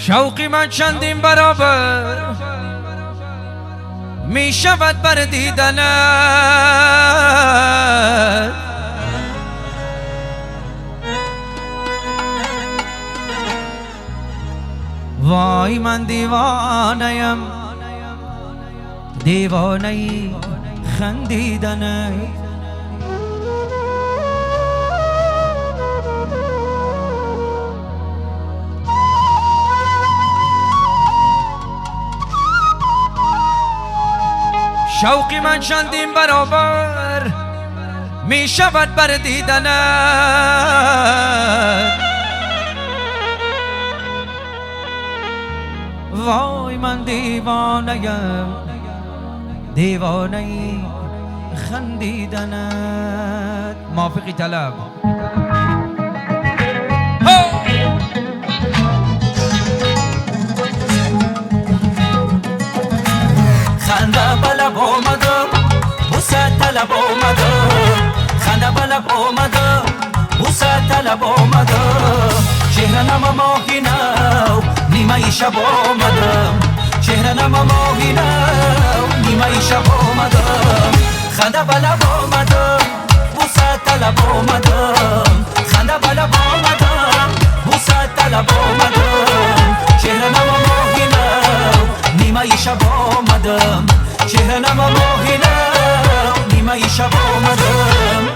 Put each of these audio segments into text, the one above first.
شوقی من چندین برابر می شود بر دیدنت. وای من دیوانه‌ام، دیوانه خندیدنت. شوقی من چندین برابر می شود بر دیدنت. وای من دیوانه‌ام، دیوانه خندیدنت. موافقی طلب خنده بلب آمده بوسه طلب آمده، خنده بلب آمده بوسه طلب آمده. چهره نما ماهی نو نیمه شب آمده، چهره نما ماهی نو نیمه شب آمده. خنده بلب آمده بوسه طلب آمده، خنده بلب آمده بوسه طلب آمده. چهره نما ماهی نو نیمه شب آمدم، چهره نما ماهی نو نیمه شب آمدم.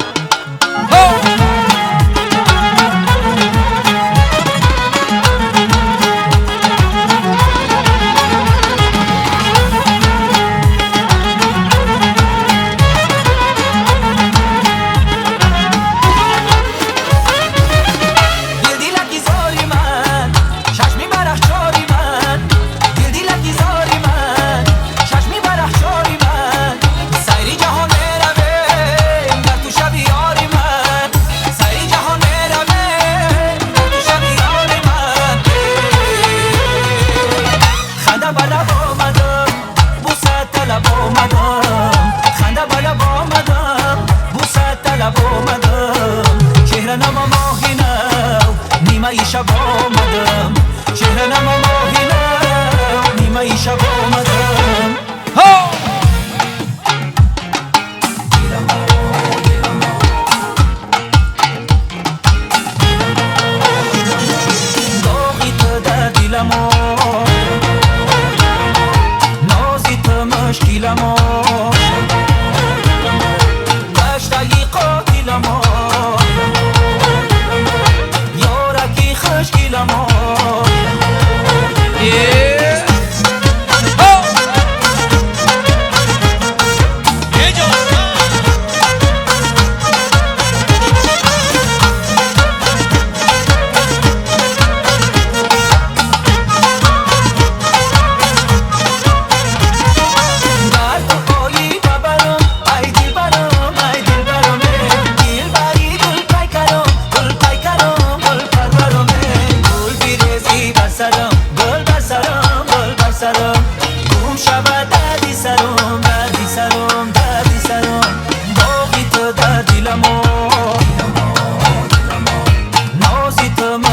شب آمدم، چهره نما ماهی نو نیمه شب آمدم. داغی تو در دلمو، نازی تو مشکلمو، دشتگی قاتلمو،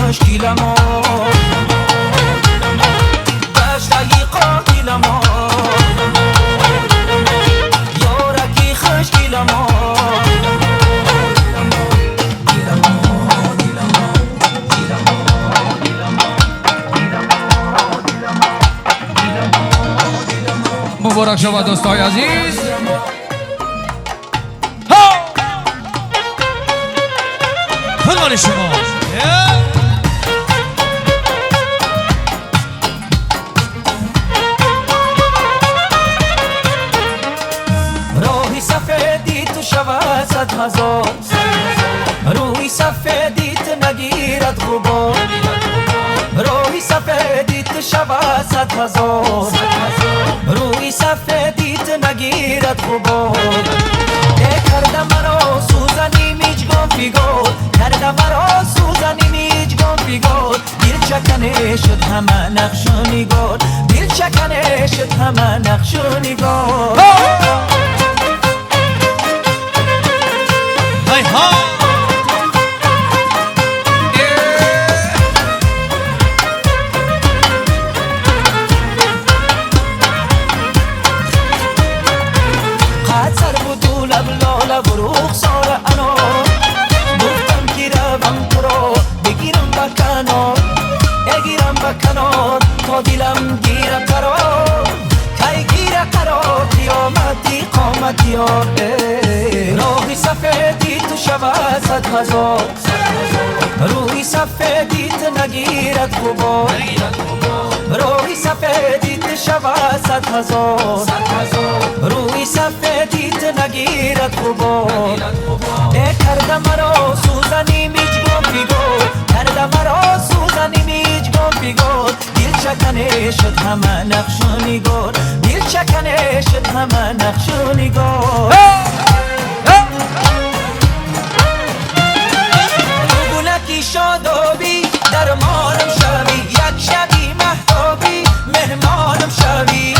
مشکلمو دشتگی قاتلمو یارکی خشکلمو. مبارک شود دوستای عزیز. فرمان شما روی سفیدی تو شود صد هزار، روی سفیدی تو نگیرد غبار، روی سفیدی تو شود صد هزار، روی سفیدی تو نگیرد غبار. کرده مرا سوزنی میجگم فیگور، کرده مرا سوزنی میجگم فیگور. دل چکنه شد همه نقش و نگار، دل چکنه شد همه نقش و نگار. رخسار انار گفتم که روم تو رو بگیرم با کنار بگیرم با کنار تا دلم گیره قرار کی گیره قرار قیامتی قامتی یار راهی سفیدی تو شود 100,000 روی سفیدیت نگیرد غبار روی سفیدیت شود 100,000 روی سفیدیت نگیرد غبار کرده مرا سوزنی میجگم بیگو کرده مرا سوزنی میجگم بیگو دل چکنه شد همه نقشونی گور دل چکنه شد همه نقشونی گور گلکی شادابی درمانم شوی یک شبی مهتابی مهمانم شوی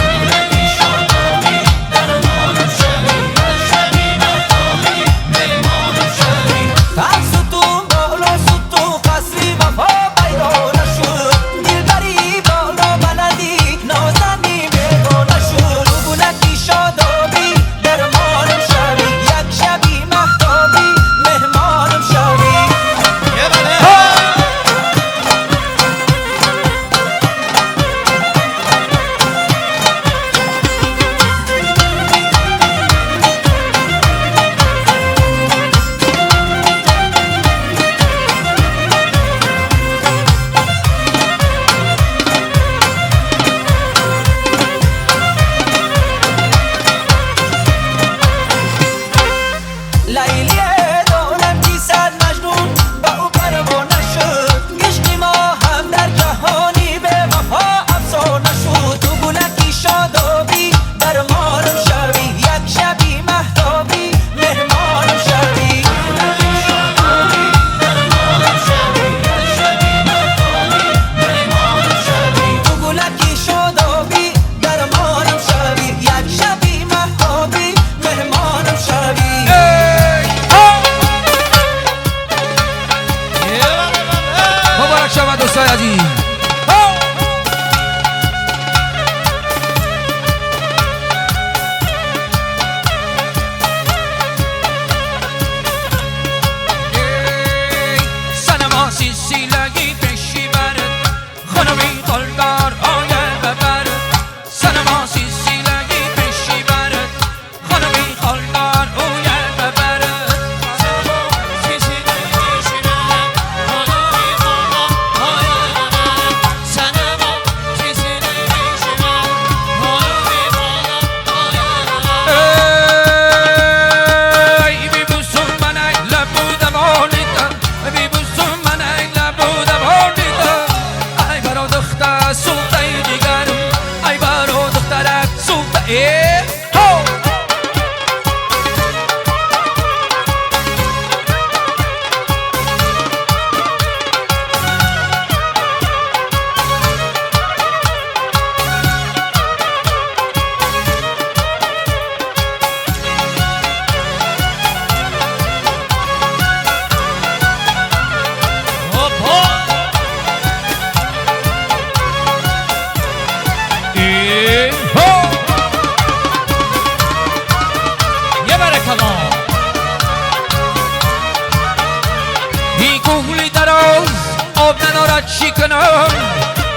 چی کنم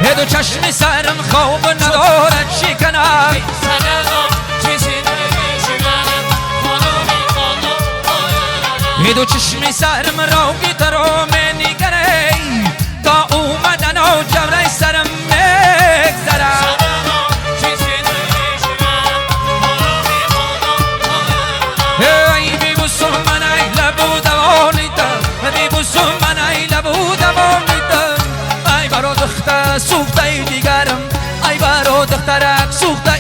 هد و چشم سرم خواب ندارد چی کنم هد و چشم سرم راوی ترا منگره تا اومدن و جبره سرم مگذرم ای بی بوسم من ای لبو دوانیتا بی بوسم من ای لبو دوانیتا ای برا دختر سوخته دیگرم ای برا دخترک سوخته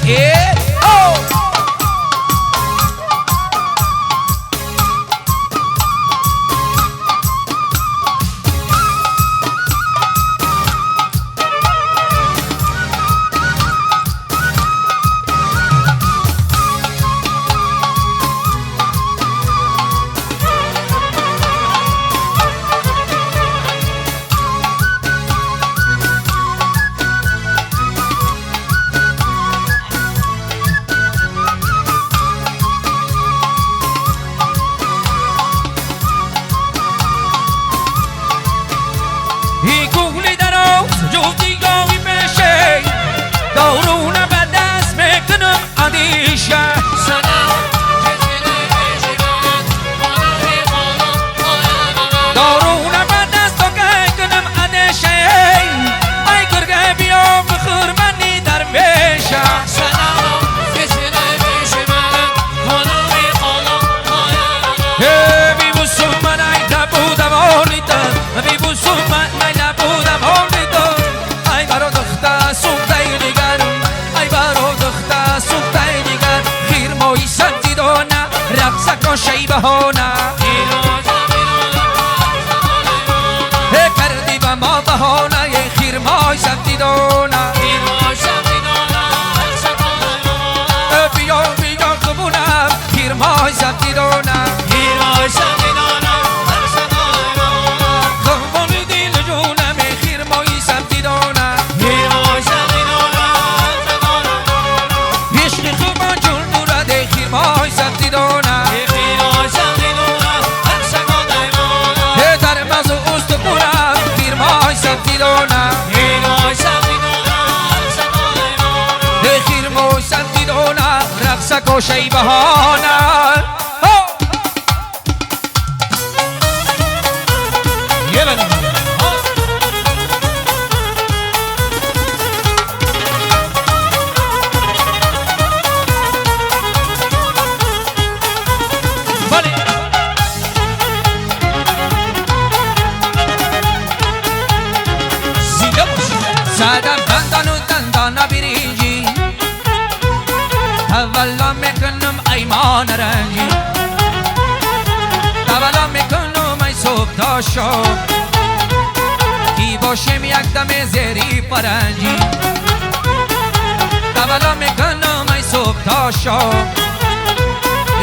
دارونم دست و کنم ادشه ای گرگه بیا بخور منی در بیشه سلام کسیده بیشه من خانوی خانم بی بوسو من ای نبودم آلیتا بی بوسو من ای نبودم آلیتا ای برا دخته سوخته دیگرم ای برا دخته سوخته دیگر خیر مایی سنتی دانه رقصه کن شیبه هانه کردی به ما بهانه خیر مای سنتی دانه بیا بیا قبونم خیر مای سنتی دانه قربان دیل جونم خیر مای سنتی دانه عشق خوبان جون دوره خیر مای سنتی دانه در مزو استخونم خیر مای سنتی دانه خیر مای سنتی دانه رقصه کو شیبه هانه زدم دندان و دندان بریجی اولا میکنم ایمان رنجی اولا میکنم ای صبح تا شب کی باشم یک دم زیری پرنجی اولا میکنم ای صبح تا شب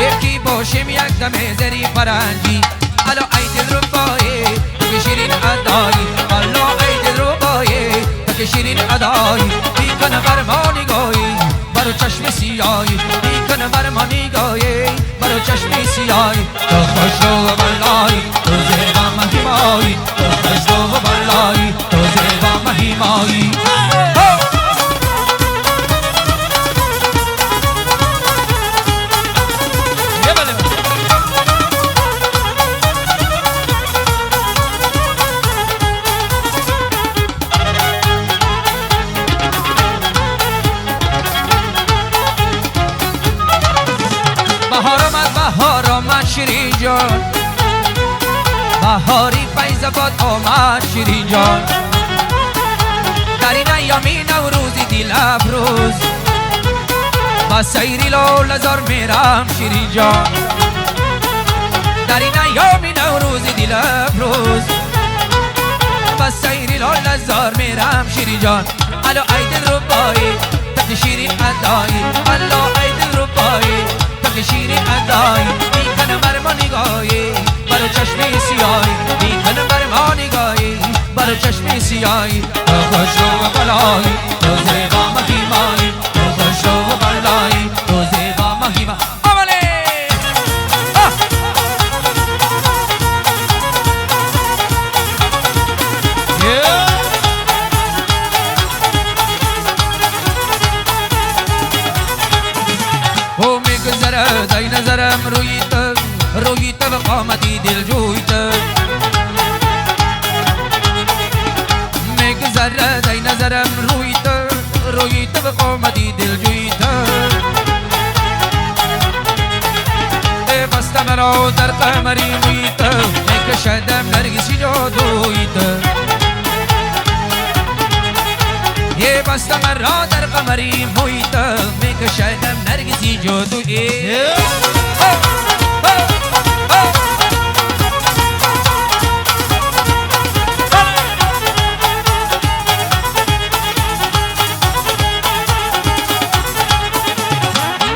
یکی باشم یک دم زیری پرنجی الو ای دل رو بایی که شیرین ادایی الو ای دل رو بایی که شیرین ادایی بیکنه بر ما نگاهی برو چشم سیایی بیکنه بر ما نگاهی برو چشم سیایی تو خوش رو و بلایی تو زیبا مهیمایی تو خوش رو و بلایی تو زیبا مهیمایی بهار آمد شیرین جان بهاری فیض باد آمد شیرین جان در این ایامی نوروزی دل افروز با سیری لالزار میرم شیرین جان در این ایامی نوروزی دل افروز با سیری لالزار میرم شیرین جان الو ای دل رو بایی تک شیرین ادایی الو ای دل رو بایی شیرین ادایی بیکنه بر ما نگاهی برو چشم سیایی بیکنه بر ما نگاهی برو چشم سیایی تو خوش رو و بلایی تو زیبا مهیمایی تو خوش رو و بلایی تو زیبا مهیمایی دای نظرم روی تو و قامتی دل جوی تو میگذره دای نظرم روی تو و قامتی دل جوی تو بسته مرا در قمری موی تو میکشدم نرگسی جادوی تو بسته مرا در قمری موی تو میکشدم نرگسی جادوی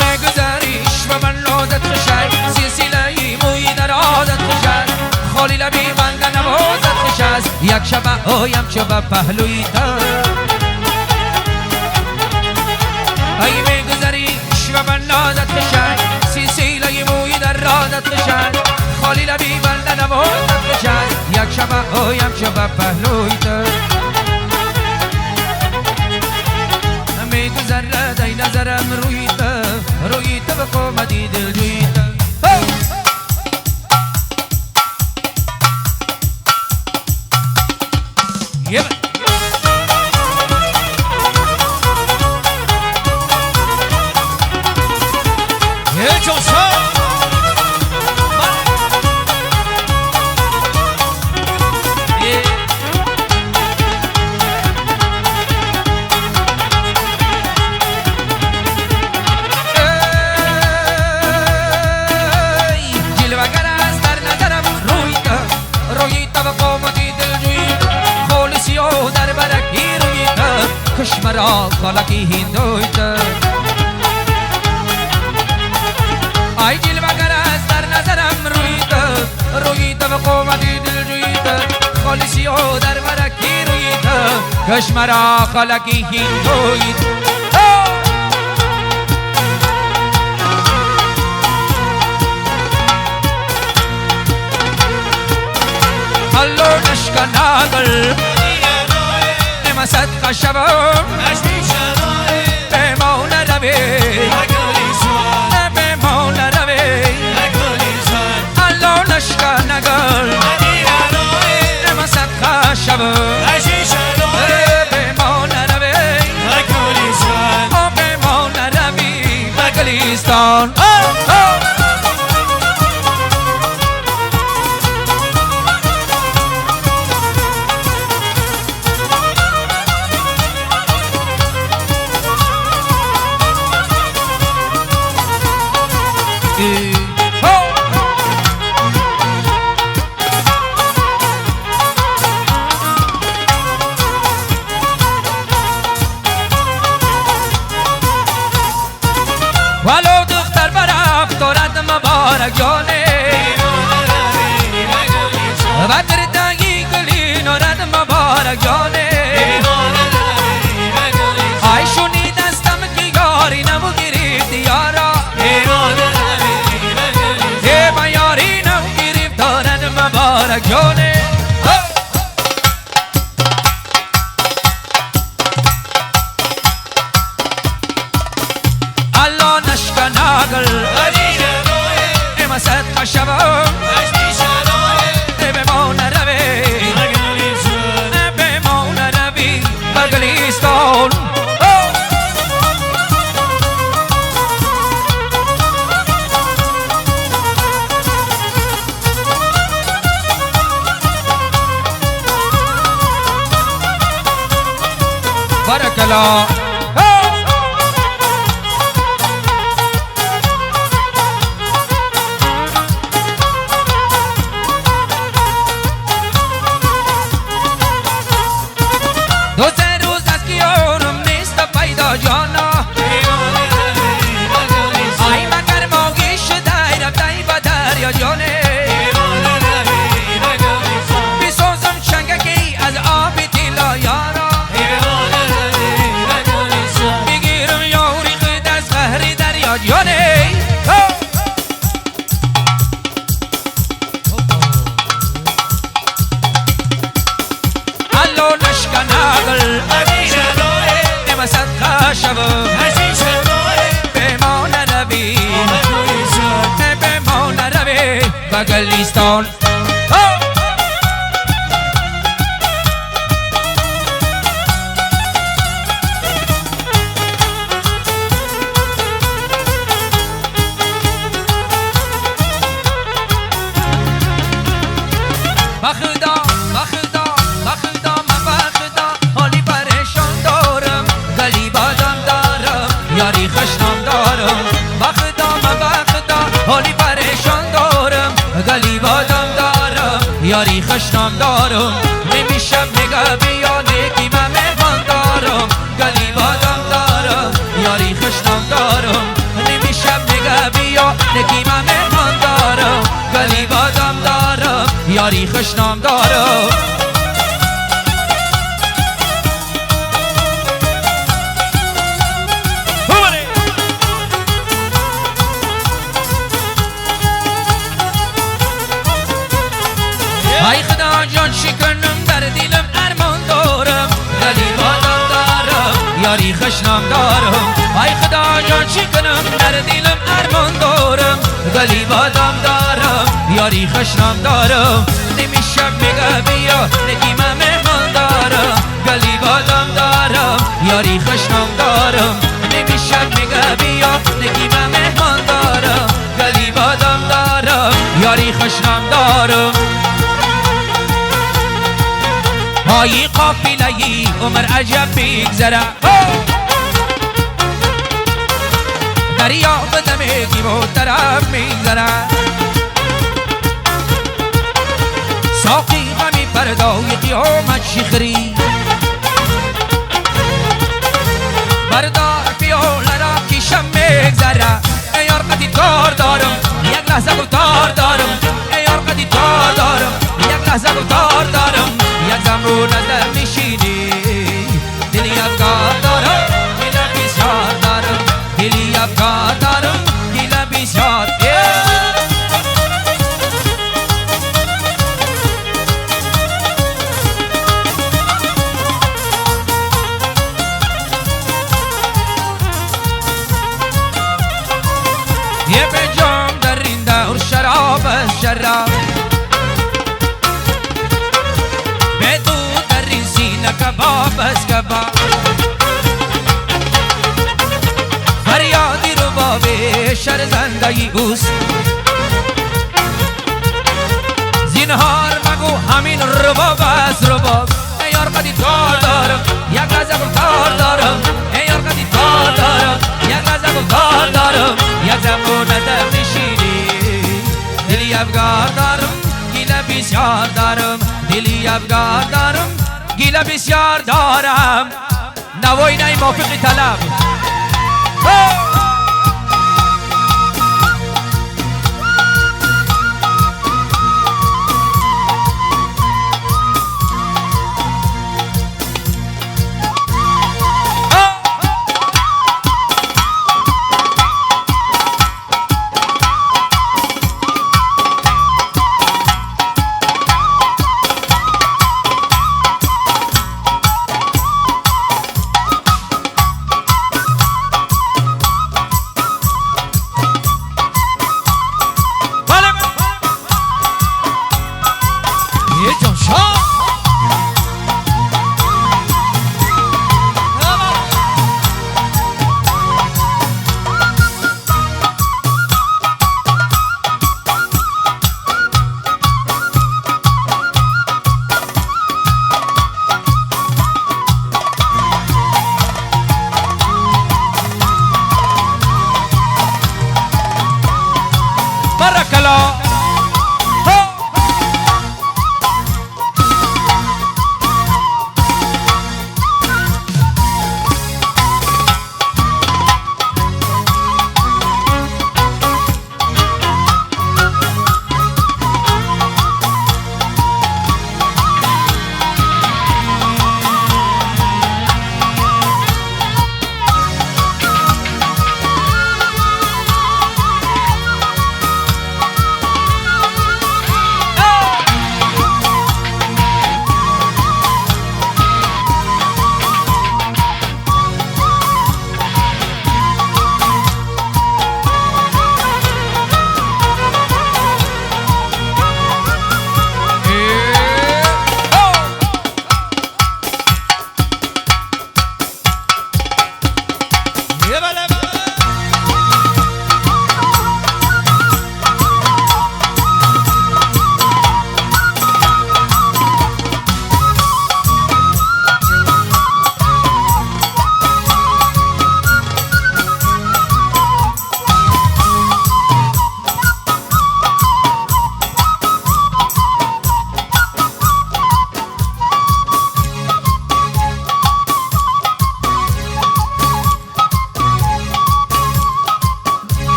میگذریش و من لادت خشد سلسله موی در عادت خشد خالی لبی بند نوازت خشد یک شبه هایم چو به پهلوی تو ای میگذریش و من لادت خشد سلسله موی در عادت خشد خالی لبی بند نوازت خشد یک شبه هایم چو به پهلوی تو میگذره دای نظرم روی تو به قامتی دل جوی تو چشمرا خالکی هندویت ای جلوگر از در نظرم رویت و قومتی دل جویت خالصی و در مرکی رویت چشمرا خالکی هندویت اللو نشکا ناگل نما صدقه شبم بمون روی بمون روی اللو نشکا ناگل نما صدقه شبم بمون روی بمون روی بگلیستان ولو دختر برف دارد مبارک جانه و در تنگی گلی نارد مبارک جانه ای شنیدستم که یاری نمو گریفت یارا با یاری نمو گریفت دارد مبارک جانه الله نشکا ناگل اما صدقه شبم بمون روی بمون روی بگلیستان بارک الله دو سه روز از که یارم نیست پیدا جانا ای مگر ماگی شده رفته با دریا جانه بسازم چنگکی از آب تیلا یارا بگیرم یاری خود از قهر دریا جانه اللو نشکا ناگل نما صدقه شبم بمون روی بمون روی بگلیستان بخدا بخدا بخدا من بخدا حالی پریشان دارم گلی بادم دارم یاری خشنم دارم بخدا من بخدا حالی پریشان دارم گلی بادم دارم یاری خشنم دارم نمیشم نگه بیا نیکی من مهمان دارم گلی بادم دارم یاری خشنم دارم نمیشم نگه بیا نیکی من مهمان دارم گلی بادم دارم یاری خشنام دارم ای خدا جان شکنم در دلم ارمان دارم گلی بادم دارم یاری خشنام دارم ای خدا جان شکنم در دلم ارمان دارم گلی بادم دارم یاری خشنام دارم نمیشم بگه بیا نگی من مهمان دارم گلی بادم دارم یاری خشنام دارم نمیشم بگه بیا نگی من مهمان دارم گلی بادم دارم یاری خشنام دارم های قافله‌ای عمر عجب بگذره دریا به دمگی و طرف میگذره ساقی غمی پردای قیامت شیخری بردار پیاله را کیشم میگذره ای یار قدی کار دارم یک لحظه گفتار دارم ای یار قدی کار دارم یک لحظه گفتار دارم یک زمان نظر میشینی دلی افکار دارم گیله بسیار دارم دلی افکار دارم گیله بسیار یه به جام در این دور شراب از شراب به دود در این سینه کباب از کباب فریادی رو بابه شر زندگی اوست زینهار مگو همین رباب از رباب ای یار قدی کار دارم یک لحظه گفتار دارم ای یار قدی کار دارم یک لحظه گفتار دارم یک زمان نظر میشینی دلی افگار دارم گیله بسیار دارم دلی افگار دارم گیله بسیار دارم نوای نای موفقی طلب Barakala.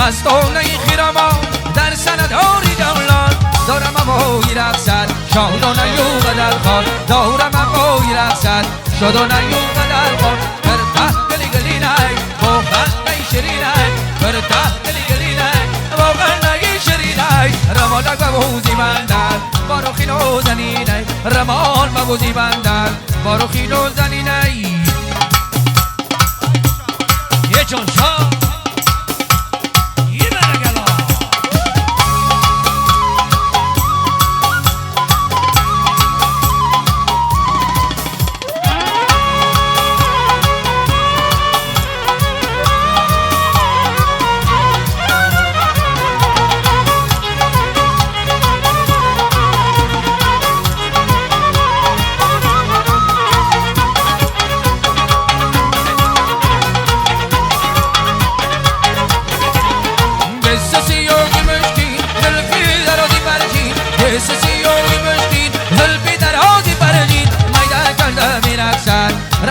مستانه خیرما در سنداری جولان دارم اموی رقصد شادانه یو بدل خان دارم اموی رقصد شادانه یو بدل خان ترتاح گلی گلی نای واقعا نگی شری نای رمالک ببوزی بندر بارو خیلو زنی نای رمال ببوزی بندر بارو خیلو زنی نای یه چون شا یه برگلا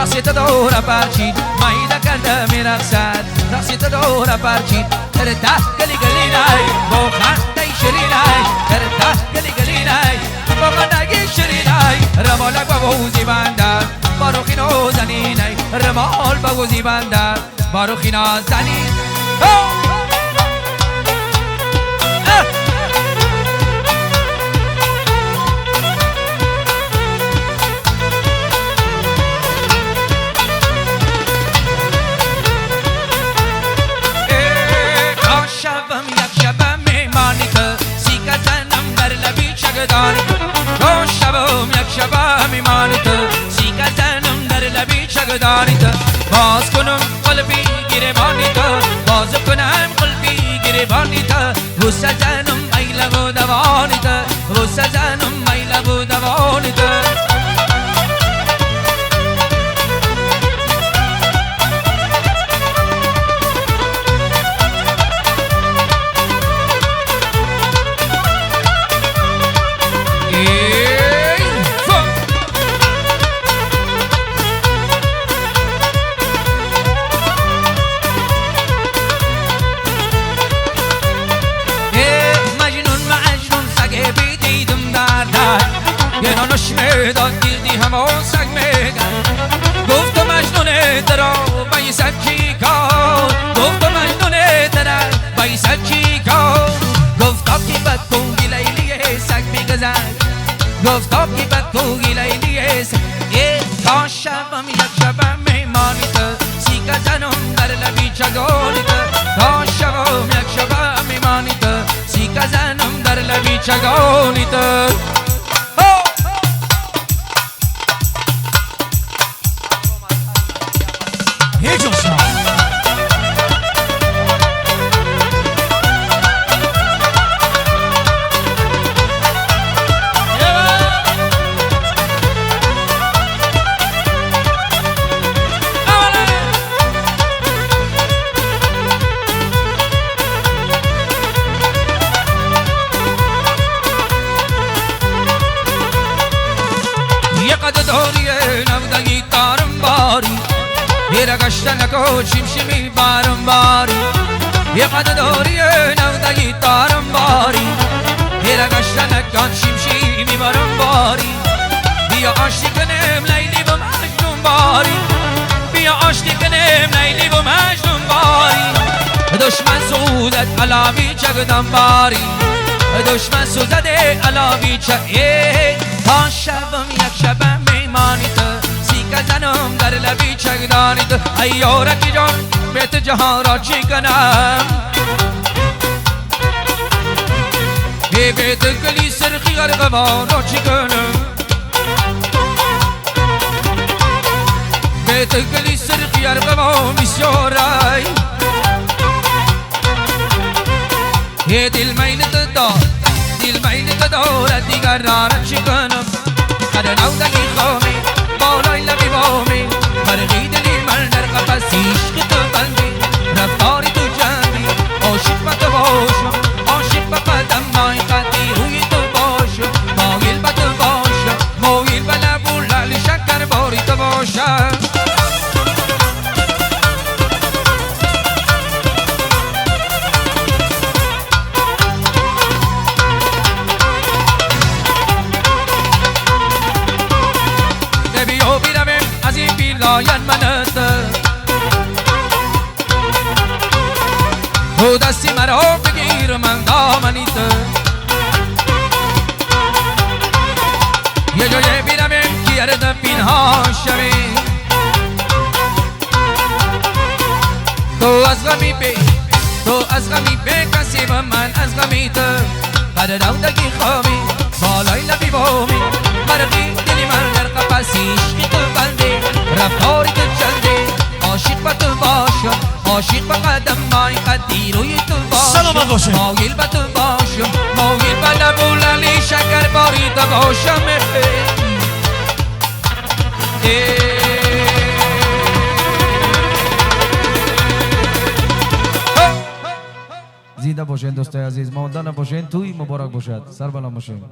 رقصت دورا پرچید مایده کرده میرقصد رقصت دورا پرچید ترته گلی گلی نای با خنده شری نای ترته گلی گلی نای با خنده شری نای رمالک ببوزی بندر بارو خینو زنی نای رمال ببوزی بندر بارو خینا زنی شبم یک شبم میمانیت سیکا زنم در لبی چگدانیت باز کنم قلبی گریبانیت باز کنم قلبی گریبانیت غصه زنم میل و دوانیت غصه زنم میل و دوانیت داد دیدی همه سگ میگن گفت مجنونه ترا بایی سگ چی کار گفت مجنونه ترا بایی سگ چی کار گفتا کی بد کوگی لیلی سگ میگزن گفتا کی بد کوگی لیلی سگ تا شبم یک شبم میمانیت سیگا زنم در لبی چگانیت تا شبم یک شبم میمانیت سیگا زنم در لبی چگانیت نکو شمشمی بارم باری یه قد داری نودگی تارم باری هیره گشتن کان شمشمی بارم باری بیا آشتی کنم لیلی و مجنون باری بیا آشتی کنم لیلی و مجنون باری دشمن سوزد علاوی چگدم باری دشمن سوزد علاوی چگدم تا شبم یک شبم میمانیت زنم در لبی چگدانید ایارکی جان بیت جهان را چی کنم بیت گلی سرخی غرقوان را چی کنم بیت گلی سرخی غرقوان بسیارای یه دل میلت دارد دیگر را چی کنم قد نودگی خومی بالای لبی بامی برقی دلی من در قفصیش که تو بندی رفتاری تو جمعی عاشق با تو باشم عاشق با قدم مای قدی روی تو باشم مایل با تو باشم مایل با لبو لعل شکر باری تو باشم تو دستی مرا بگیر من دامنی تو یه جای بیرمیم که یرد پینها شوی تو از غمی به کسی و من از غمی تو بعد دودگی خوابی بالای لبی بامی مرقی دلی من در قفصیش که تو بنده رفتاری تو چنده عاشق با تو باشم عاشق با قدم مای قدی روی تو باشم سلامت باشه مایل با تو باشم مایل با لبو للی شکر باری تو باشم زنده باشین دوستای عزیز، ماندن باشین، توی مبارک باشد، سر بلند باشین.